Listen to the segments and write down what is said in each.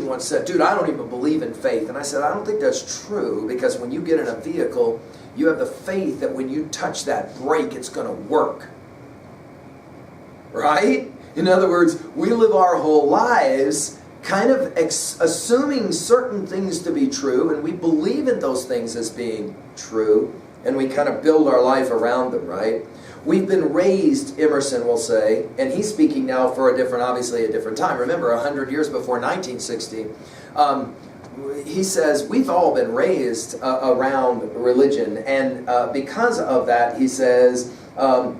once said, dude, I don't even believe in faith. And I said, I don't think that's true, because when you get in a vehicle, you have the faith that when you touch that brake, it's going to work. Right? In other words, we live our whole lives kind of assuming certain things to be true, and we believe in those things as being true, and we kind of build our life around them, right? We've been raised, Emerson will say, and he's speaking now for obviously a different time. Remember, 100 years before 1960, he says, we've all been raised around religion, and because of that, he says,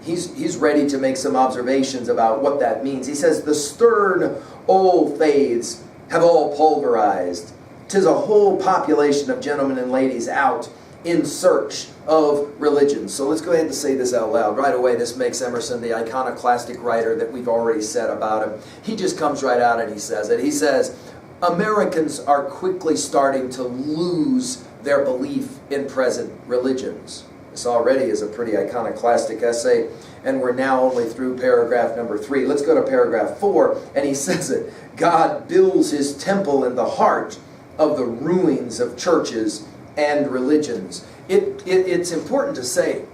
he's ready to make some observations about what that means. He says, the stern old faiths have all pulverized. 'Tis a whole population of gentlemen and ladies out in search of religion. So let's go ahead and say this out loud. Right away, this makes Emerson the iconoclastic writer that we've already said about him. He just comes right out and he says it. He says, Americans are quickly starting to lose their belief in present religions. This already is a pretty iconoclastic essay, and we're now only through paragraph number 3. Let's go to paragraph 4, and he says it. God builds his temple in the heart of the ruins of churches and religions. It's important to say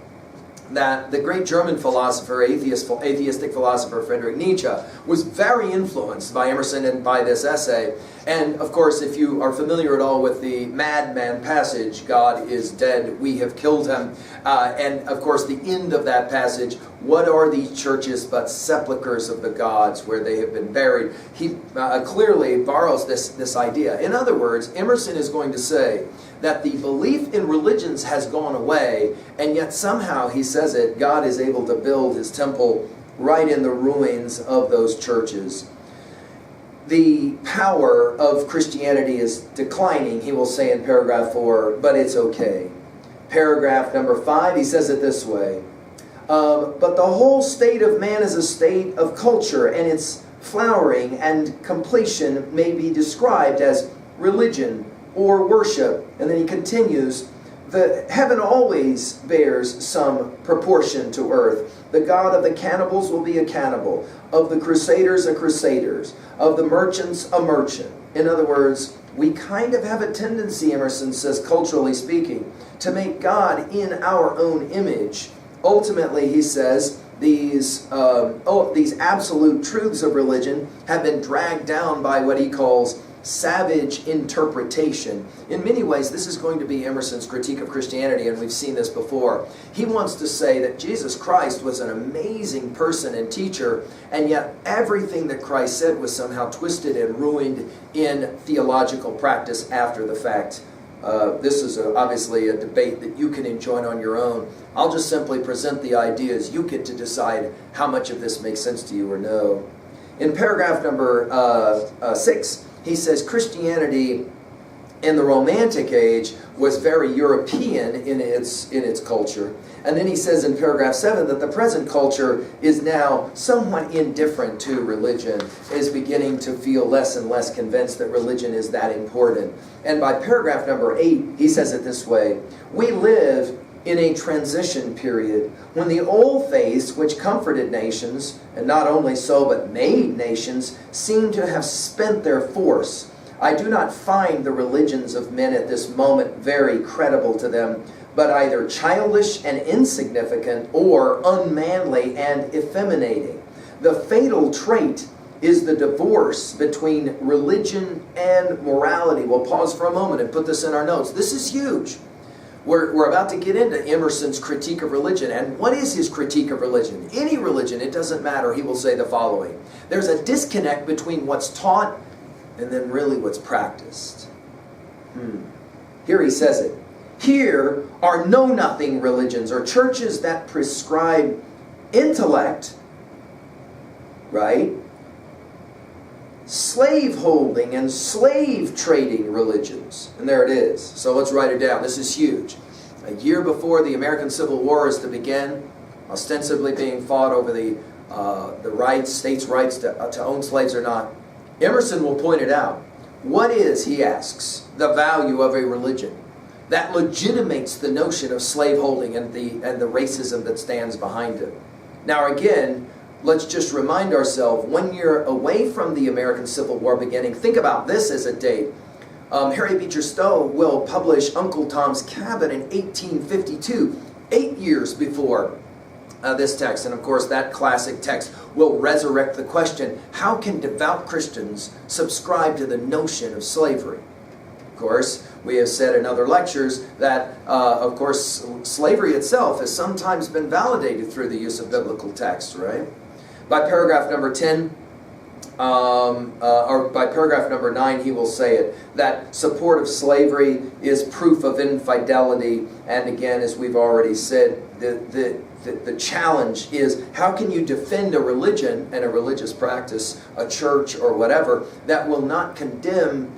that the great German philosopher, atheistic philosopher Friedrich Nietzsche, was very influenced by Emerson and by this essay. And of course, if you are familiar at all with the madman passage, God is dead, we have killed him, and of course the end of that passage, what are these churches but sepulchres of the gods where they have been buried? He clearly borrows this idea. In other words, Emerson is going to say that the belief in religions has gone away, and yet somehow, he says it, God is able to build his temple right in the ruins of those churches. The power of Christianity is declining, he will say in paragraph 4, but it's okay. Paragraph number 5, he says it this way. But the whole state of man is a state of culture, and its flowering and completion may be described as religion or worship. And then he continues, the heaven always bears some proportion to earth. The God of the cannibals will be a cannibal, of the crusaders a crusaders, of the merchants a merchant. In other words, we kind of have a tendency, Emerson says, culturally speaking, to make God in our own image. Ultimately, he says, these absolute truths of religion have been dragged down by what he calls savage interpretation. In many ways, this is going to be Emerson's critique of Christianity, and we've seen this before. He wants to say that Jesus Christ was an amazing person and teacher, and yet everything that Christ said was somehow twisted and ruined in theological practice after the fact. This is obviously a debate that you can enjoin on your own. I'll just simply present the ideas. You get to decide how much of this makes sense to you or no. In paragraph number 6, he says Christianity in the Romantic age was very European in its culture. And then he says in paragraph 7 that the present culture is now somewhat indifferent to religion, is beginning to feel less and less convinced that religion is that important. And by paragraph number 8, he says it this way, we live in a transition period when the old faiths which comforted nations, and not only so but made nations, seem to have spent their force. I do not find the religions of men at this moment very credible to them, but either childish and insignificant or unmanly and effeminating. The fatal trait is the divorce between religion and morality. We'll pause for a moment and put this in our notes. This is huge. We're about to get into Emerson's critique of religion. And what is his critique of religion? Any religion, it doesn't matter. He will say the following. There's a disconnect between what's taught and then really what's practiced. Here he says it. Here are know-nothing religions or churches that prescribe intellect, right? Slave-holding and slave-trading religions. And there it is. So let's write it down. This is huge. A year before the American Civil War is to begin, ostensibly being fought over the rights, states' rights to own slaves or not, Emerson will point it out. What is, he asks, the value of a religion that legitimates the notion of slaveholding and the racism that stands behind it? Now again, let's just remind ourselves, 1 year away from the American Civil War beginning, think about this as a date. Harry Beecher Stowe will publish Uncle Tom's Cabin in 1852, 8 years before this text. And of course, that classic text will resurrect the question, how can devout Christians subscribe to the notion of slavery? Of course, we have said in other lectures that, of course, slavery itself has sometimes been validated through the use of biblical text, right? By paragraph number 10, or by paragraph number 9, he will say it, that support of slavery is proof of infidelity. And again, as we've already said, the challenge is, how can you defend a religion and a religious practice, a church or whatever, that will not condemn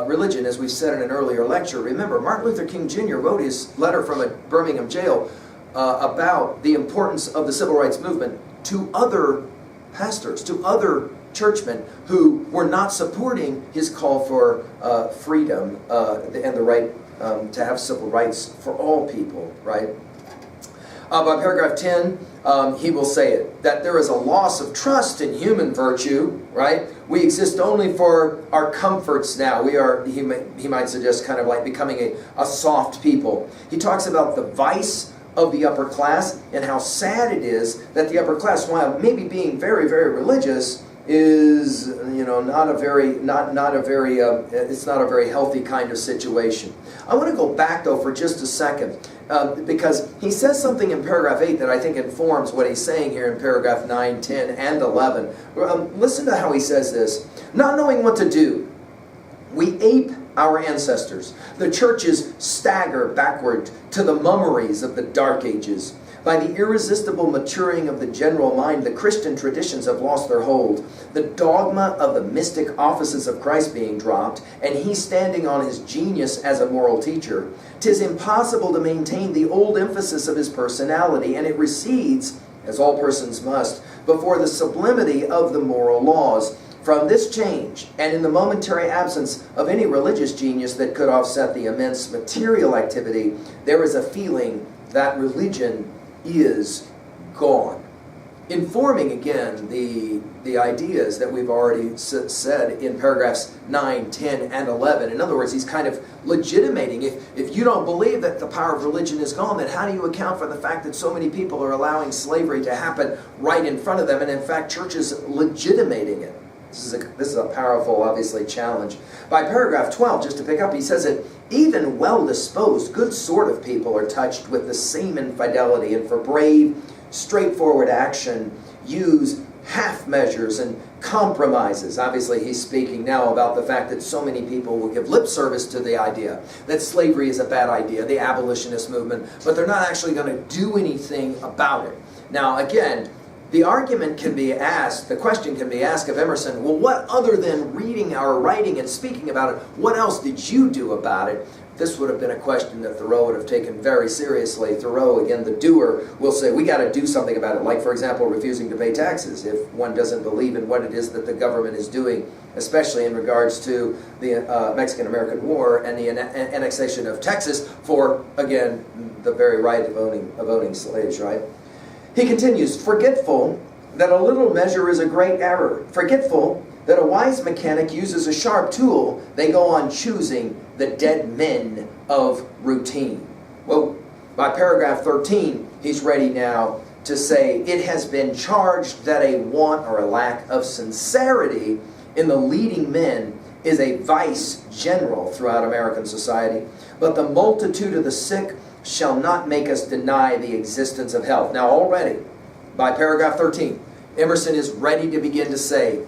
religion, as we said in an earlier lecture. Remember, Martin Luther King Jr. wrote his letter from a Birmingham jail about the importance of the civil rights movement to other pastors, to other churchmen who were not supporting his call for freedom and the right to have civil rights for all people, right? By paragraph 10, he will say it, that there is a loss of trust in human virtue, right? We exist only for our comforts now. We are, he might suggest, kind of like becoming a soft people. He talks about the vice of the upper class and how sad it is that the upper class, while maybe being very, very religious, is, not a very healthy kind of situation. I want to go back though for just a second, because he says something in paragraph 8 that I think informs what he's saying here in paragraph 9, 10, and 11. Listen to how he says this. Not knowing what to do, we ape our ancestors. The churches stagger backward to the mummeries of the Dark Ages. By the irresistible maturing of the general mind, the Christian traditions have lost their hold. The dogma of the mystic offices of Christ being dropped, and he standing on his genius as a moral teacher, 'tis impossible to maintain the old emphasis of his personality, and it recedes, as all persons must, before the sublimity of the moral laws. From this change, and in the momentary absence of any religious genius that could offset the immense material activity, there is a feeling that religion is gone. Informing again the ideas that we've already said in paragraphs 9, 10, and 11. In other words, he's kind of legitimating. If you don't believe that the power of religion is gone, then how do you account for the fact that so many people are allowing slavery to happen right in front of them, and in fact churches legitimating it? This is a powerful, obviously, challenge. By paragraph 12, just to pick up, he says that even well-disposed, good sort of people are touched with the same infidelity, and for brave, straightforward action, use half measures and compromises. Obviously, he's speaking now about the fact that so many people will give lip service to the idea that slavery is a bad idea, the abolitionist movement, but they're not actually going to do anything about it. Now, again, the argument can be asked, the question can be asked of Emerson, well, what other than reading or writing and speaking about it, what else did you do about it? This would have been a question that Thoreau would have taken very seriously. Thoreau, again, the doer, will say, we got to do something about it. Like, for example, refusing to pay taxes if one doesn't believe in what it is that the government is doing, especially in regards to the Mexican-American War and the annexation of Texas for, again, the very right of owning slaves, right? He continues, forgetful that a little measure is a great error. Forgetful that a wise mechanic uses a sharp tool, they go on choosing the dead men of routine. Well, by paragraph 13, he's ready now to say, it has been charged that a want or a lack of sincerity in the leading men is a vice general throughout American society. But the multitude of the sick shall not make us deny the existence of health. Now already, by paragraph 13, Emerson is ready to begin to say,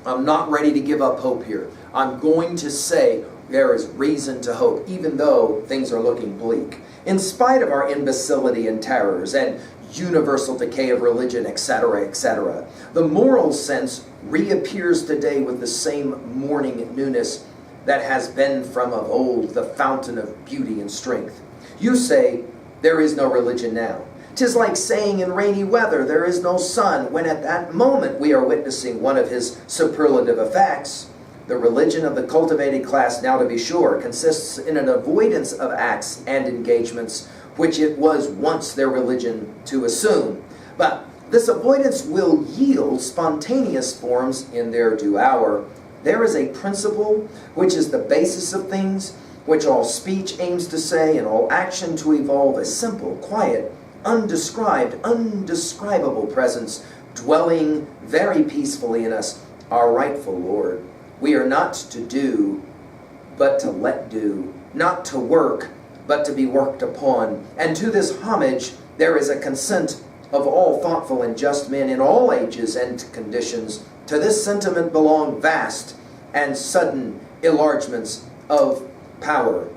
I'm not ready to give up hope here. I'm going to say there is reason to hope, even though things are looking bleak. In spite of our imbecility and terrors and universal decay of religion, etc., etc., the moral sense reappears today with the same morning newness that has been from of old the fountain of beauty and strength. You say, there is no religion now. 'Tis like saying in rainy weather, there is no sun, when at that moment we are witnessing one of his superlative effects. The religion of the cultivated class, now to be sure, consists in an avoidance of acts and engagements, which it was once their religion to assume. But This avoidance will yield spontaneous forms in their due hour. There is a principle which is the basis of things, which all speech aims to say, and all action to evolve, a simple, quiet, undescribed, undescribable presence, dwelling very peacefully in us, our rightful Lord. We are not to do, but to let do, not to work, but to be worked upon. And to this homage there is a consent of all thoughtful and just men in all ages and conditions. To this sentiment belong vast and sudden enlargements of power.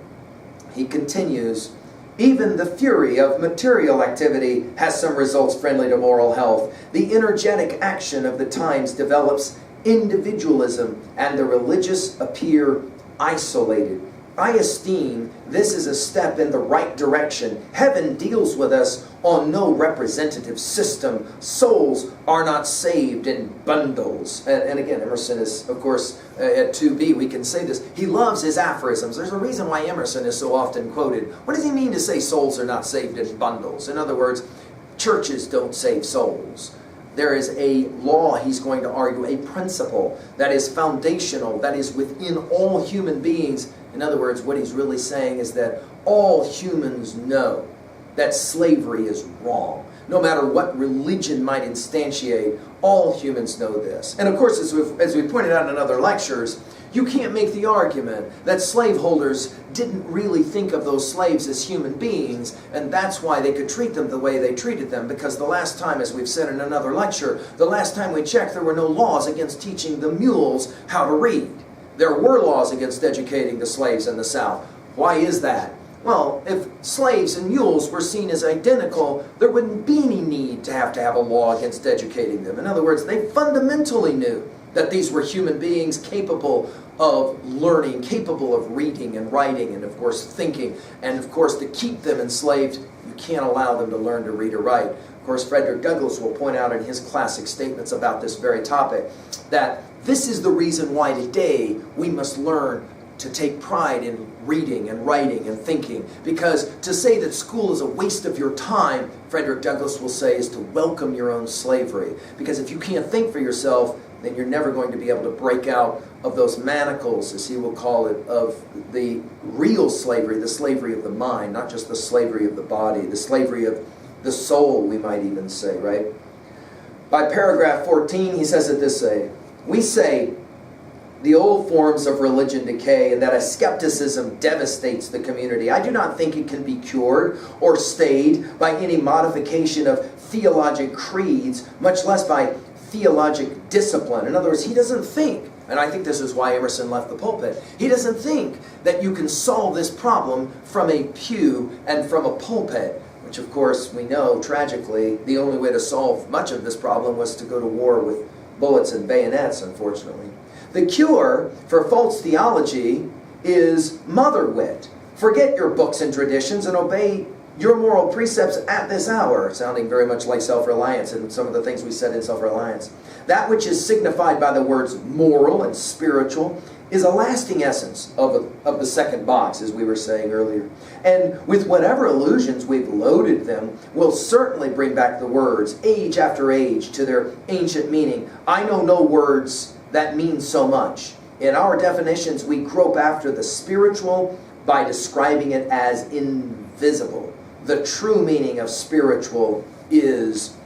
He continues, even the fury of material activity has some results friendly to moral health. The energetic action of the times develops individualism, and the religious appear isolated. I esteem this is a step in the right direction. Heaven deals with us on no representative system. Souls are not saved in bundles. And again, Emerson is, of course, at 2b, we can say this. He loves his aphorisms. There's a reason why Emerson is so often quoted. What does he mean to say souls are not saved in bundles? In other words, churches don't save souls. There is a law, he's going to argue, a principle that is foundational, that is within all human beings. In other words, what he's really saying is that all humans know that slavery is wrong. No matter what religion might instantiate, all humans know this. And of course, as we pointed out in other lectures, you can't make the argument that slaveholders didn't really think of those slaves as human beings, and that's why they could treat them the way they treated them, because the last time, as we've said in another lecture, the last time we checked, there were no laws against teaching the mules how to read. There were laws against educating the slaves in the South. Why is that? Well, if slaves and mules were seen as identical, there wouldn't be any need to have a law against educating them. In other words, they fundamentally knew that these were human beings capable of learning, capable of reading and writing and, of course, thinking. And, of course, to keep them enslaved, you can't allow them to learn to read or write. Of course, Frederick Douglass will point out in his classic statements about this very topic that this is the reason why today we must learn to take pride in reading and writing and thinking. Because to say that school is a waste of your time, Frederick Douglass will say, is to welcome your own slavery. Because if you can't think for yourself, then you're never going to be able to break out of those manacles, as he will call it, of the real slavery, the slavery of the mind, not just the slavery of the body, the slavery of the soul, we might even say, right? By paragraph 14, he says it this way: we say the old forms of religion decay and that a skepticism devastates the community. I do not think it can be cured or stayed by any modification of theologic creeds, much less by theologic discipline. In other words, he doesn't think, and I think this is why Emerson left the pulpit, he doesn't think that you can solve this problem from a pew and from a pulpit, which of course we know, tragically, the only way to solve much of this problem was to go to war with bullets and bayonets, unfortunately. The cure for false theology is mother wit. Forget your books and traditions and obey your moral precepts at this hour, sounding very much like self-reliance and some of the things we said in self-reliance. That which is signified by the words moral and spiritual is a lasting essence of the second box, as we were saying earlier. And with whatever illusions we've loaded them, will certainly bring back the words, age after age, to their ancient meaning. I know no words that mean so much. In our definitions, we grope after the spiritual by describing it as invisible. The true meaning of spiritual is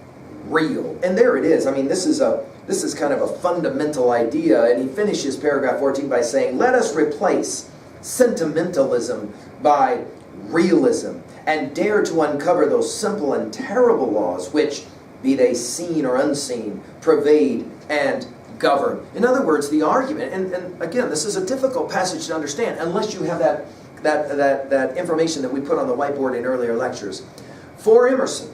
real. And there it is. I mean, this is kind of a fundamental idea. And he finishes paragraph 14 by saying, let us replace sentimentalism by realism and dare to uncover those simple and terrible laws which, be they seen or unseen, pervade and govern. In other words, the argument, and again, this is a difficult passage to understand unless you have that information that we put on the whiteboard in earlier lectures. For Emerson,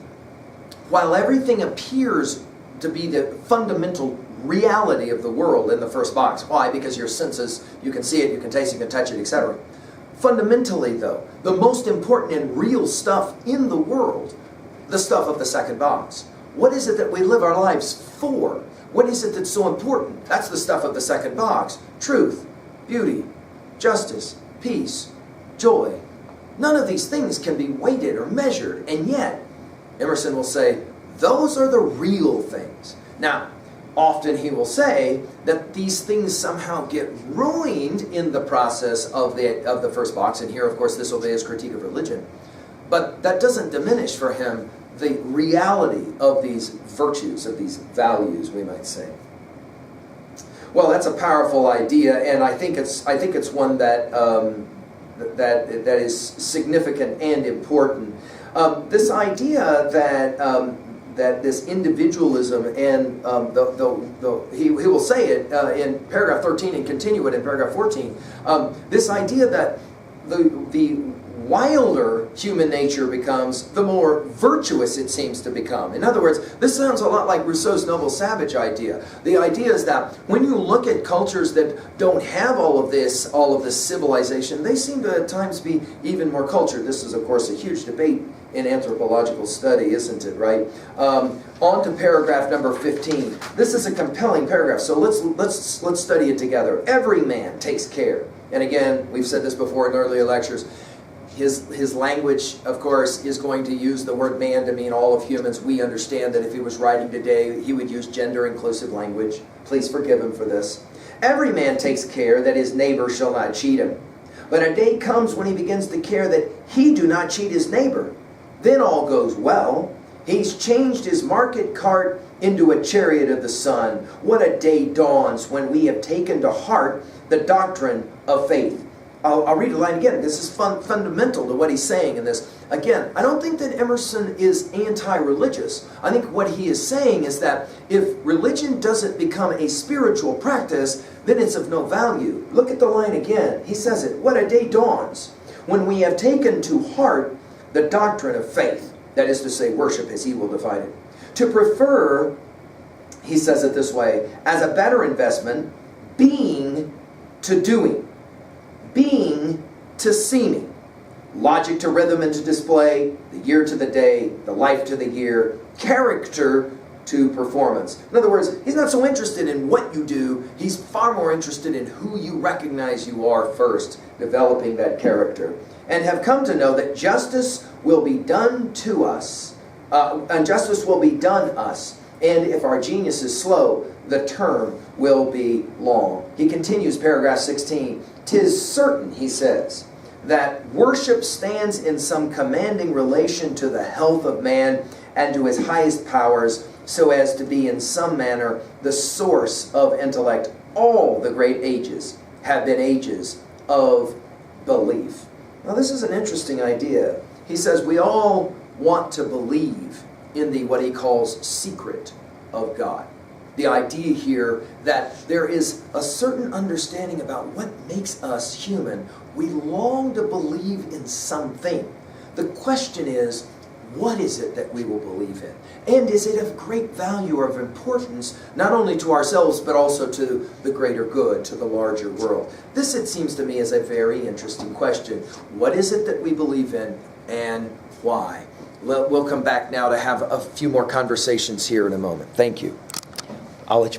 while everything appears to be the fundamental reality of the world in the first box, why? Because your senses, you can see it, you can taste it, you can touch it, etc. Fundamentally, though, the most important and real stuff in the world, the stuff of the second box. What is it that we live our lives for? What is it that's so important? That's the stuff of the second box. Truth, beauty, justice, peace, joy. None of these things can be weighted or measured, and yet, Emerson will say, Those are the real things. Now, often he will say that these things somehow get ruined in the process of the first box. And here, of course, this will be his critique of religion. But that doesn't diminish for him the reality of these virtues, of these values, we might say. Well, that's a powerful idea, and I think it's one that that is significant and important. This idea that that this individualism and he will say it in paragraph 13 and continue it in paragraph 14. This idea that the wilder human nature becomes, the more virtuous it seems to become. In other words, this sounds a lot like Rousseau's noble savage idea. The idea is that when you look at cultures that don't have all of this civilization, they seem to at times be even more cultured. This is, of course, a huge debate in anthropological study, isn't it, right? On to paragraph number 15. This is a compelling paragraph, so let's study it together. Every man takes care. And again, we've said this before in earlier lectures. His language, of course, is going to use the word man to mean all of humans. We understand that if he was writing today, he would use gender-inclusive language. Please forgive him for this. Every man takes care that his neighbor shall not cheat him. But a day comes when he begins to care that he do not cheat his neighbor. Then all goes well. He's changed his market cart into a chariot of the sun. What a day dawns when we have taken to heart the doctrine of faith. I'll read a line again. This is fundamental to what he's saying in this. Again, I don't think that Emerson is anti-religious. I think what he is saying is that if religion doesn't become a spiritual practice, then it's of no value. Look at the line again. He says it. What a day dawns when we have taken to heart the doctrine of faith. That is to say, worship as he will define it. To prefer, he says it this way, as a better investment, being to doing. Being to seeming, logic to rhythm and to display, the year to the day, the life to the year, character to performance. In other words, he's not so interested in what you do, he's far more interested in who you recognize you are first, developing that character. And have come to know that justice will be done to us, and justice will be done us. And if our genius is slow, the term will be long. He continues, paragraph 16. 'Tis certain, he says, that worship stands in some commanding relation to the health of man and to his highest powers, so as to be in some manner the source of intellect. All the great ages have been ages of belief. Now this is an interesting idea. He says we all want to believe in the what he calls secret of God. The idea here that there is a certain understanding about what makes us human. We long to believe in something. The question is, what is it that we will believe in? And is it of great value or of importance, not only to ourselves, but also to the greater good, to the larger world? This, it seems to me, is a very interesting question. What is it that we believe in, and why? We'll come back now to have a few more conversations here in a moment. Thank you. I'll let you